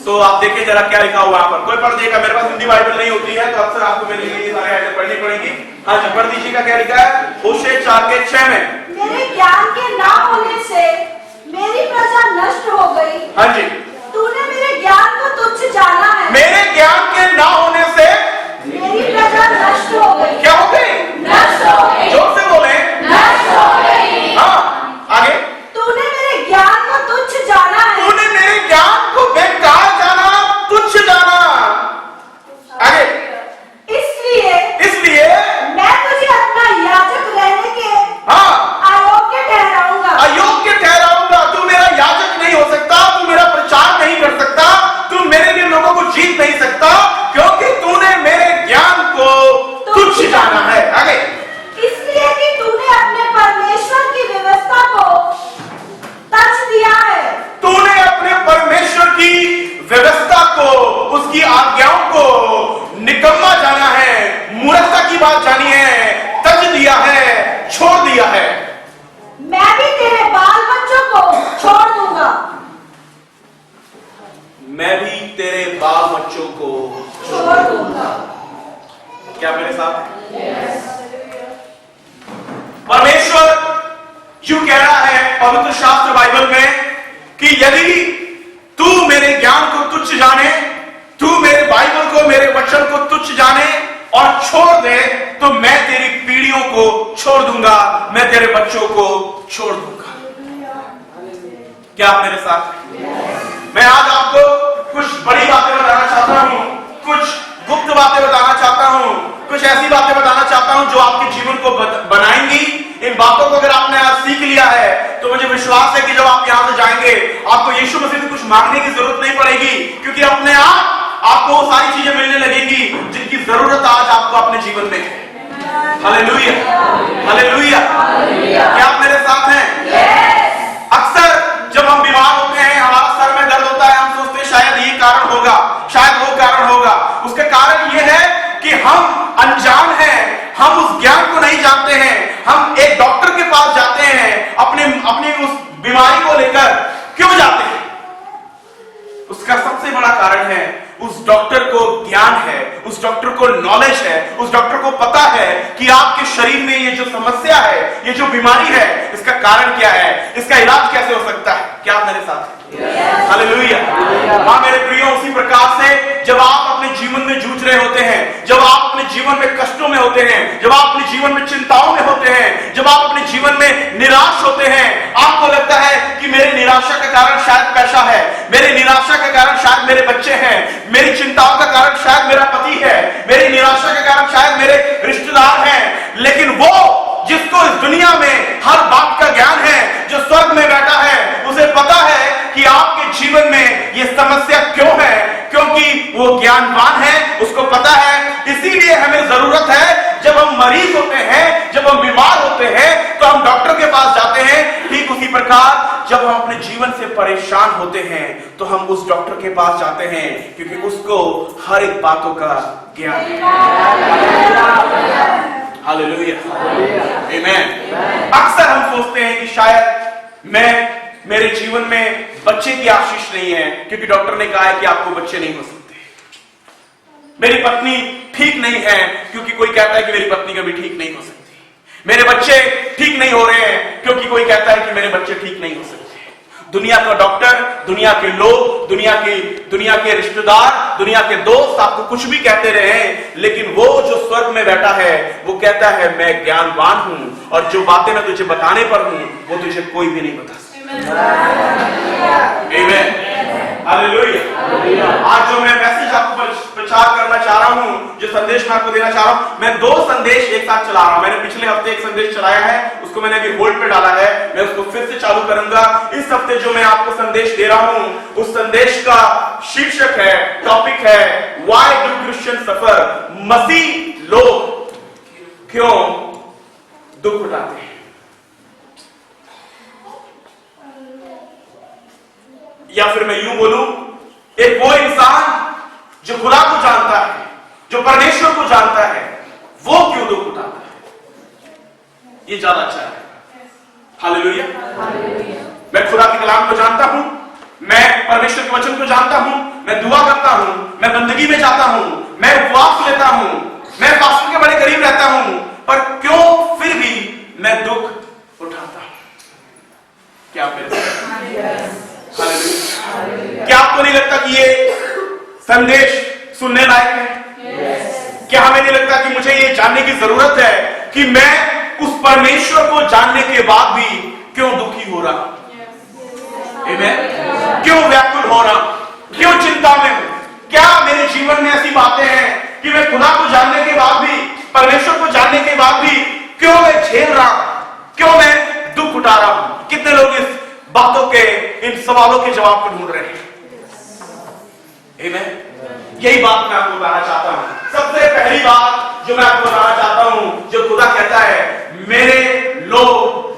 तो आप देखिए जरा क्या लिखा हुआ यहाँ पर, कोई पढ़ देगा। मेरे पास हिंदी बाइबल नहीं होती है तो अक्सर आपको मेरे लिए सारे आयतें पढ़नी पड़ेंगी। हाँ जी, पढ़ दीजिएगा क्या लिखा है होशे 4:6 में। मेरे ज्ञान के ना होने से मेरी प्रजा नष्ट हो गई। हाँ जी, तूने मेरे ज्ञान को तुच्छ जाना है। मेरे ज्ञान के ना होने से मेरी प्रजा नष्ट हो गई। क्या हो गई? नष्ट हो गई। जोर से बोले। नष्ट हो गई। हाँ, आगे। तूने मेरे ज्ञान को तुच्छ जाना है। तूने मेरे ज्ञान को बेकार जाना, तुच्छ जाना। आगे। इसलिए मैं तुझे अपना याजक रहने के हाँ अयोग्य ठहराऊंगा। अयोग्य ठहराऊंगा। तू मेरा याजक नहीं हो सकता, तू मेरा प्रचार नहीं कर सकता, तू मेरे लिए लोगों को जीत नहीं सकता, क्योंकि तूने मेरे ज्ञान को तुच्छ जाना है। आगे। इसलिए कि तूने अपने परमेश्वर की व्यवस्था को तच्छ दिया है। तूने अपने परमेश्वर की व्यवस्था को, उसकी आज्ञाओं को निकम्मा जाना है, मूर्खता की बात जानी है, तज दिया है, छोड़ दिया है। मैं भी तेरे बाल बच्चों को छोड़ दूंगा। मैं भी तेरे बाल बच्चों को छोड़ दूंगा। क्या मेरे साथ? परमेश्वर यूं कह रहा है पवित्र शास्त्र बाइबल में कि यदि तू मेरे ज्ञान को तुच्छ जाने, तू मेरे बाइबल को, मेरे वचन को तुच्छ जाने और छोड़ दे, तो मैं तेरी पीढ़ियों को छोड़ दूंगा, मैं तेरे बच्चों को छोड़ दूंगा। क्या आप मेरे साथ? मैं आज आपको कुछ बड़ी बातें बताना चाहता हूं, कुछ गुप्त बातें बताना चाहता हूं, कुछ ऐसी बातें बताना चाहता हूं जो आपके जीवन को बनाएंगी। इन बातों को अगर आपने आज सीख लिया है तो मुझे विश्वास है कि जब आप यहां से जाएंगे आपको यीशु मसीह से कुछ मांगने की जरूरत नहीं पड़ेगी, क्योंकि अपने आप आपको वो सारी चीजें मिलने लगेगी जिनकी जरूरत आज आपको अपने जीवन में है। Hallelujah, hallelujah. क्या आप मेरे साथ हैं? अक्सर जब हम बीमार होते हैं, हमारा सर में दर्द होता है, हम सोचते हैं शायद ये कारण होगा, शायद वो कारण होगा। उसका कारण ये है कि हम अनजान हैं, हम उस ज्ञान को नहीं जानते हैं। हम एक डॉक्टर के पास जाते हैं अपनी उस बीमारी को लेकर। क्यों जाते हैं? उसका सबसे बड़ा कारण है उस डॉक्टर को ज्ञान है, उस डॉक्टर को नॉलेज है, उस डॉक्टर को पता है कि आपके शरीर में ये जो समस्या है, ये जो बीमारी है, इसका कारण क्या है, इसका इलाज कैसे हो सकता है। क्या आप मेरे साथ? हालेलुया। हाँ मेरे प्रियो, उसी प्रकार से जब आप अपने जीवन में जूझ रहे होते हैं, जब आप अपने जीवन में कष्टों में होते हैं, जब आप अपने जीवन में चिंताओं में होते हैं, जब आप अपने जीवन में निराश होते हैं, आपको लगता है कि मेरी निराशा का कारण शायद पैसा है, मेरी निराशा का कारण शायद मेरे बच्चे हैं, मेरी चिंताओं का कारण शायद मेरा पति है, मेरी निराशा का कारण शायद मेरे रिश्तेदार हैं। लेकिन वो जिसको इस दुनिया में हर बात का ज्ञान है, जो स्वर्ग में बैठा है, उसे पता है कि आपके जीवन में ये समस्या क्यों है, क्योंकि वो ज्ञानवान है, उसको पता है। इसीलिए हमें जरूरत है जब हम मरीज होते हैं, जब हम बीमार होते हैं, तो हम डॉक्टर के पास जाते हैं। ठीक उसी प्रकार जब हम अपने जीवन से परेशान होते हैं तो हम उस डॉक्टर के पास जाते हैं, क्योंकि उसको हर एक बातों का ज्ञान है। हालेलुया, आमीन। अक्सर हम सोचते हैं कि शायद मेरे जीवन में बच्चे की आशीष नहीं है, क्योंकि डॉक्टर ने कहा है कि आपको बच्चे नहीं हो सकते। मेरी पत्नी ठीक नहीं है, क्योंकि कोई कहता है कि मेरी पत्नी कभी ठीक नहीं हो सकती। मेरे बच्चे ठीक नहीं हो रहे हैं, क्योंकि कोई कहता है कि मेरे बच्चे ठीक नहीं हो सकते। दुनिया का डॉक्टर, दुनिया के लोग, दुनिया के रिश्तेदार, दुनिया के दोस्त आपको कुछ भी कहते रहे, लेकिन वो जो स्वर्ग में बैठा है वो कहता है मैं ज्ञानवान हूं, और जो बातें मैं तुझे बताने पर हूं वो तुझे कोई भी नहीं बता सकता। आमीन, हालेलुया। आज जो मैं मैसेज आपको प्रचार करना चाह रहा हूं, जो संदेश मैं आपको देना चाह रहा हूं, मैं 2 संदेश एक साथ चला रहा हूं। मैंने पिछले हफ्ते एक संदेश चलाया है, उसको मैंने अभी होल्ड पे डाला है, मैं उसको फिर से चालू करूंगा। इस हफ्ते जो मैं आपको संदेश दे रहा हूं, उस संदेश का शीर्षक है, टॉपिक है, व्हाई डू क्रिश्चियन सफर। मसीह लोग क्यों दुख उठाते हैं। या फिर मैं यूं बोलूं, एक वो इंसान जो खुदा को जानता है, जो परमेश्वर को जानता है, वो क्यों दुख उठाता है, ये ज्यादा अच्छा है। हालेलुया। मैं खुदा के कलाम को जानता हूं, मैं परमेश्वर के वचन को जानता हूं, मैं दुआ करता हूं, मैं बंदगी में जाता हूं, मैं उपवास लेता हूं, मैं पास्टर के बड़े करीब रहता हूं, पर क्यों फिर भी मैं दुख उठाता हूं? क्या क्या आपको नहीं लगता कि ये संदेश सुनने लायक है? क्या हमें नहीं लगता कि मुझे ये जानने की जरूरत है कि मैं उस परमेश्वर को जानने के बाद भी क्यों दुखी हो रहा हूं? क्यों व्याकुल हो रहा हूं? क्यों चिंता में हूं? क्या मेरे जीवन में ऐसी बातें हैं कि मैं खुदा को जानने के बाद भी, परमेश्वर को जानने के बाद भी क्यों मैं झेल रहा हूं? क्यों मैं दुख उठा रहा हूं? कितने लोग इस बातों के, इन सवालों के जवाब को ढूंढ रहे हैं? यही बात मैं आपको बताना चाहता हूं। सबसे पहली बात जो मैं आपको बताना चाहता हूं, जो खुदा कहता है मेरे लोग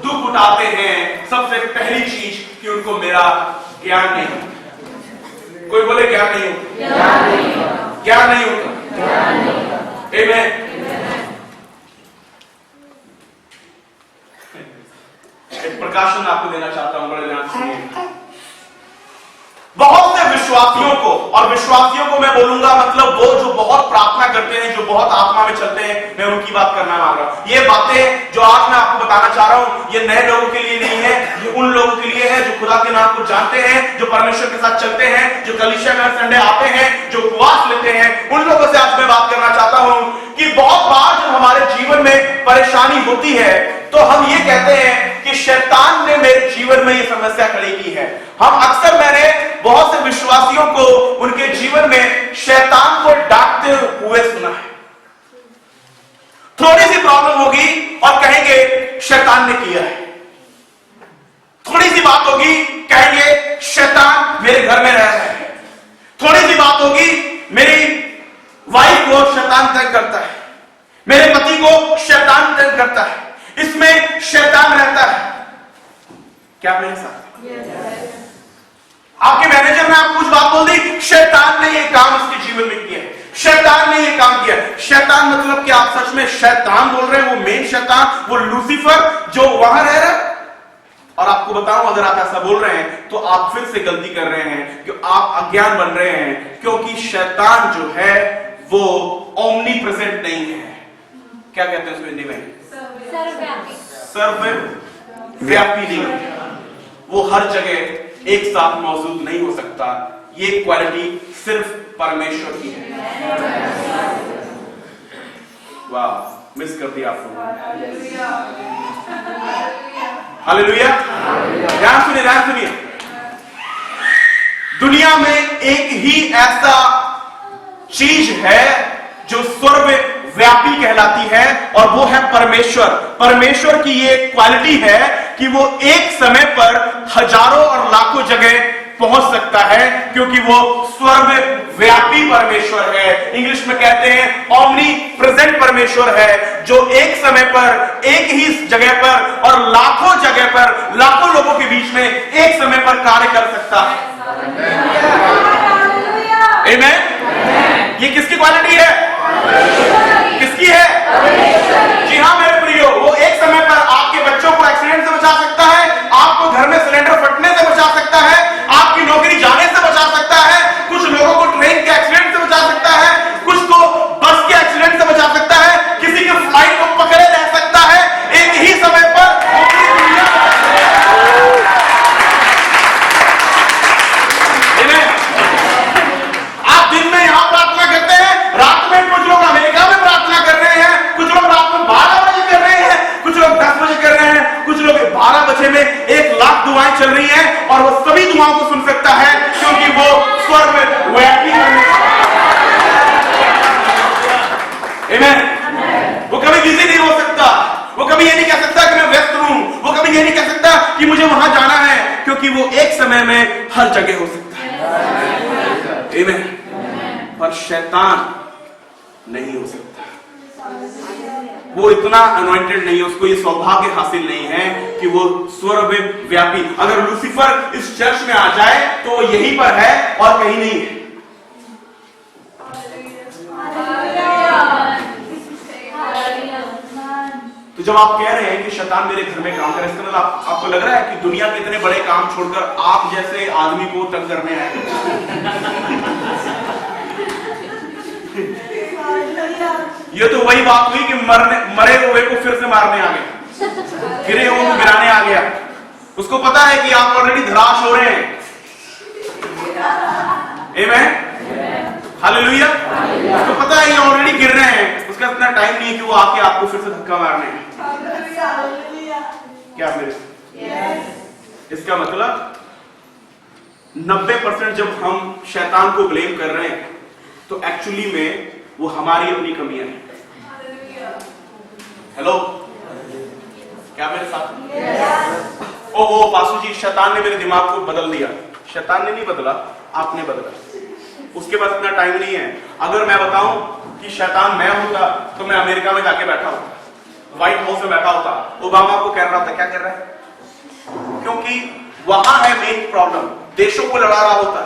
दुख उठाते हैं, सबसे पहली चीज कि उनको मेरा ज्ञान नहीं होता। कोई बोले ज्ञान नहीं होता, ज्ञान नहीं होता। आमीन। एक प्रकाशन आपको देना चाहता हूं, बड़े ध्यान से। बहुत से विश्वासियों को, और विश्वासियों को मैं बोलूंगा मतलब वो जो बहुत प्रार्थना करते हैं, जो बहुत आत्मा में चलते हैं, मैं उनकी बात करना मांग रहा हूं। ये बातें जो आज मैं आपको बताना चाह रहा हूं, ये नए लोगों के लिए नहीं है, ये उन लोगों के लिए है जो खुदा के नाम को जानते हैं, जो परमेश्वर के साथ चलते हैं, जो कलीसिया में हर संडे आते हैं, जो उपवास लेते हैं। उन लोगों से आज मैं बात करना चाहता हूं कि बहुत बार जब हमारे जीवन में परेशानी होती है तो हम ये कहते हैं कि शैतान ने मेरे जीवन में ये समस्या खड़ी की है। हम अक्सर, मैंने बहुत से विश्वासियों को उनके जीवन में शैतान को डांटते हुए सुना है। थोड़ी सी प्रॉब्लम होगी और कहेंगे शैतान ने किया है। थोड़ी सी बात होगी, कहेंगे शैतान मेरे घर में रह रहा है। थोड़ी सी बात होगी, मेरी वाइफ को शैतान तंग करता है, मेरे पति को शैतान तंग करता है, इसमें शैतान रहता है। क्या मेरे साथ? आपके मैनेजर ने आपको कुछ बात बोल दी, शैतान ने ये काम उसके जीवन में किया है, शैतान ने ये काम किया। शैतान मतलब कि आप सच में शैतान बोल रहे हैं, वो मेन शैतान, वो लूसीफर जो वहां रह रहा है। और आपको बताऊं, अगर आप ऐसा बोल रहे हैं तो आप फिर से गलती कर रहे हैं, कि आप अज्ञान बन रहे हैं, क्योंकि शैतान जो है वो ओमनी प्रेजेंट नहीं है। क्या कहते हैं उसको हिंदी में? सर्वव्यापी नहीं, वो हर जगह एक साथ मौजूद नहीं हो सकता। ये क्वालिटी सिर्फ परमेश्वर की है। वाह, मिस कर दिया आपको। हालेलुया। ध्यान सुनिए, ध्यान सुनिए। दुनिया में एक ही ऐसा चीज है जो सर्वव्यापी कहलाती है, और वो है परमेश्वर। परमेश्वर की ये क्वालिटी है कि वो एक समय पर हजारों और लाखों जगह पहुंच सकता है, क्योंकि वो सर्वव्यापी परमेश्वर है। इंग्लिश में कहते हैं ओमनी प्रेजेंट परमेश्वर है, जो एक समय पर एक ही जगह पर और लाखों जगह पर, लाखों लोगों के बीच में एक समय पर कार्य कर सकता है। आमीन। ये किसकी क्वालिटी है? किसकी है? जी हाँ मेरे प्रियो, वो एक समय पर आपके बच्चों को एक्सीडेंट से बचा सकता है, आपको घर में सिलेंडर फटने से बचा सकता है, आपकी नौकरी जाने से बचा सकता है, कुछ लोगों को ट्रेन के एक्सीडेंट से बचा सकता है, कुछ को बस के एक्सीडेंट से बचा सकता है, किसी के फ्लाइट को पकड़े रह सकता है। एक ही समय पर आप दिन में यहां प्रार्थना करते हैं, रात में कुछ लोग अमेरिका में प्रार्थना कर रहे हैं, कुछ लोग रात में 12 बजे कर रहे हैं, कुछ लोग 10 बजे कर रहे हैं, कुछ लोग 12 बजे में 1 लाख दुआएं चल रही हैं, और वो सभी दुआओं को सुन सकता है, क्योंकि वो सर्वव्यापी है। वो कभी बिजी नहीं हो सकता, वो कभी ये नहीं कह सकता कि मैं व्यस्त हूं, वो कभी ये नहीं कह सकता कि मुझे वहां जाना है, क्योंकि वो एक समय में हर जगह हो सकता है। आमीन। पर शैतान नहीं हो सकता, वो इतना अनॉइंटेड नहीं है, उसको ये सौभाग्य हासिल नहीं है कि वो सर्वव्यापी। अगर लूसीफर इस चर्च में आ जाए तो वो यहीं पर है और कहीं नहीं है। तो जब आप कह रहे हैं कि शैतान मेरे घर में काम करे, इसका मतलब आपको लग रहा है कि दुनिया के इतने बड़े काम छोड़कर आप जैसे आदमी को तंग करने आए? ये तो वही बात हुई कि मरे हुए को फिर से मारने आ गया, गिरे हुए को गिराने आ गया। उसको पता है कि आप ऑलरेडी धराश हो रहे हैं। आमीन, हालेलुया। उसको पता है ये ऑलरेडी गिर रहे हैं, उसका इतना टाइम नहीं है कि वो आके आपको फिर से धक्का मारने हैं। क्या मेरे इसका मतलब 90% जब हम शैतान को ब्लेम कर रहे हैं तो एक्चुअली में वो हमारी अपनी कमियां हैं। हेलो, क्या मेरे साथ? ओ पासू जी, शैतान ने मेरे दिमाग को बदल दिया। शैतान ने नहीं बदला, आपने बदला। उसके पास इतना टाइम नहीं है। अगर मैं बताऊं कि शैतान मैं होता तो मैं अमेरिका में जाके बैठा होता, व्हाइट हाउस में बैठा होता, ओबामा को कह रहा था क्या कर रहा है, क्योंकि वहां है मेन प्रॉब्लम। देशों को लड़ा रहा होता,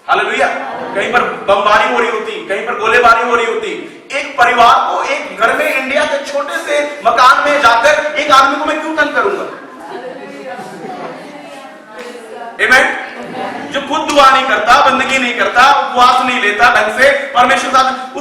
हालेलुया। कहीं पर बमबारी हो रही होती, कहीं पर गोलीबारी हो रही होती। एक परिवार को एक घर में इंडिया के छोटे से मकान में जाकर एक आदमी को मैं क्यों तंग करूंगा? आमीन। जो खुद दुआ नहीं करता, बंदगी नहीं करता, उपवास नहीं लेता ढंग से, परमेश्वर साथ